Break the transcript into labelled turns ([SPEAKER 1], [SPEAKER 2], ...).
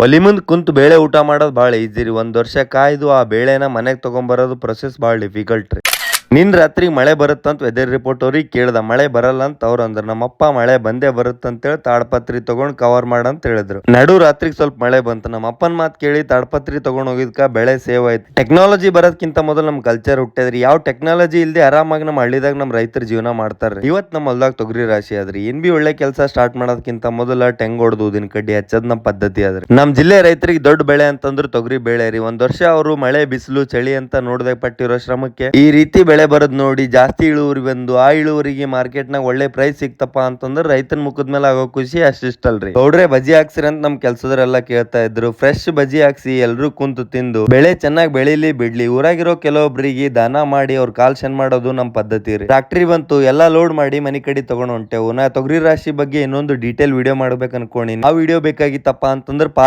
[SPEAKER 1] ಒಲಿ ಮುಂದ್ ಕುಂತ್ ಬೇಳೆ ಊಟ ಮಾಡೋದು ಭಾಳ ಈಜಿ ರೀ. ಒಂದ್ ವರ್ಷ ಕಾಯ್ದು ಆ ಬೇಳೆನ ಮನೆಗ್ ತಗೊಂಬರೋದು ಪ್ರೊಸೆಸ್ ಭಾಳ ಡಿಫಿಕಲ್ಟ್ ರೀ. ನಿನ್ ರಾತ್ರಿ ಮಳೆ ಬರುತ್ತಂತ ವೆದರ್ ರಿಪೋರ್ಟ್ ಅವ್ರಿಗೆ ಕೇಳ್ದ, ಮಳೆ ಬರಲ್ಲ ಅಂತ ಅವ್ರ ಅಂದ್ರ. ನಮ್ಮಪ್ಪ ಮಳೆ ಬಂದೇ ಬರುತ್ತಂತೇಳಿ ತಾಡ್ಪತ್ರಿ ತಗೊಂಡ್ ಕವರ್ ಮಾಡಂತ ಹೇಳಿದ್ರು. ನಡು ರಾತ್ರಿಗೆ ಸ್ವಲ್ಪ ಮಳೆ ಬಂತು. ನಮ್ಮ ಅಪ್ಪನ ಮಾತು ಕೇಳಿ ತಾಡ್ಪತ್ರಿ ತಗೊಂಡ್ ಹೋಗಿದ್ಕ ಬೆಳೆ ಸೇವ್ ಆಯ್ತು. ಟೆಕ್ನಾಲಜಿ ಬರೋದ್ಕಿಂತ ಮೊದಲು ನಮ್ ಕಲ್ಚರ್ ಹುಟ್ಟದ್ರಿ. ಯಾವ ಟೆಕ್ನಾಲಜಿ ಇಲ್ದೆ ಆರಾಮಾಗಿ ನಮ್ಮ ಹಳ್ಳಿದಾಗ ನಮ್ ರೈತರ ಜೀವನ ಮಾಡ್ತಾರ್ರಿ. ಇವತ್ ನಮ್ಮ ಹೊಲ್ದಾಗ ತೊಗರಿ ರಾಶಿ ಆದ್ರಿ. ಏನ್ ಬಿ ಒಳ್ಳೆ ಕೆಲಸ ಸ್ಟಾರ್ಟ್ ಮಾಡೋದಕ್ಕಿಂತ ಮೊದಲ ಟೆಂಗ್ ಹೊಡೆದು ಊದಿನ ಕಡ್ಡಿ ಹಚ್ಚದ್ ನಮ್ ಪದ್ಧತಿ ಆದ್ರಿ. ನಮ್ ಜಿಲ್ಲೆ ರೈತರಿಗೆ ದೊಡ್ಡ ಬೆಳೆ ಅಂತಂದ್ರು ತೊಗರಿ ಬೆಳೆ ರೀ. ಒಂದ್ ವರ್ಷ ಅವರು ಮಳೆ ಬಿಸಿಲು ಚಳಿ ಅಂತ ನೋಡದೆ ಪಟ್ಟಿರೋ ಶ್ರಮಕ್ಕೆ ಈ ರೀತಿ ಬೆಳೆ ಬರೋದ್ ನೋಡಿ ಜಾಸ್ತಿ ಇಳುವರಿ ಬಂದು ಆ ಇಳುವರಿಗೆ ಮಾರ್ಕೆಟ್ ನಾಗ ಒಳ್ಳೆ ಪ್ರೈಸ್ ಸಿಕ್ತಪ್ಪ ಅಂತಂದ್ರೆ ರೈತನ ಮುಖದ ಮೇಲೆ ಆಗೋ ಖುಷಿ ಅಷ್ಟಿಷ್ಟಲ್ರಿ. ಗೌಡ್ರೆ ಬಜಿ ಹಾಕ್ಸಿರಿ ಅಂತ ನಮ್ ಕೆಲ್ಸದವರೆಲ್ಲ ಕೇಳ್ತಾ ಇದ್ರು. ಫ್ರೆಶ್ ಬಜಿ ಹಾಕ್ಸಿ ಎಲ್ರು ಕುಂತು ತಿಂದು ಬೆಳೆ ಚೆನ್ನಾಗಿ ಬೆಳಿಲಿ ಬಿಡ್ಲಿ ಊರಾಗಿರೋ ಕೆಲವೊಬ್ರಿಗೆ ದಾನ ಮಾಡಿ ಅವ್ರ ಕಾಲ್ ಶನ್ ಮಾಡೋದು ನಮ್ ಪದ್ಧತಿ ರೀ. ಟ್ರಾಕ್ಟ್ರಿ ಬಂತು, ಎಲ್ಲಾ ಲೋಡ್ ಮಾಡಿ ಮನಿ ಕಡೆ ತಗೊಂಡ್ ಹೊಂಟೆವು. ನಾ ತೊಗರಿ ರಾಶಿ ಬಗ್ಗೆ ಇನ್ನೊಂದು ಡೀಟೇಲ್ ವಿಡಿಯೋ ಮಾಡ್ಬೇಕು ಅನ್ಕೊಂಡಿ. ಆ ವಿಡಿಯೋ ಬೇಕಾಗಿತ್ತಪ್ಪ ಅಂತಂದ್ರೆ ಪಾರ್ಟ್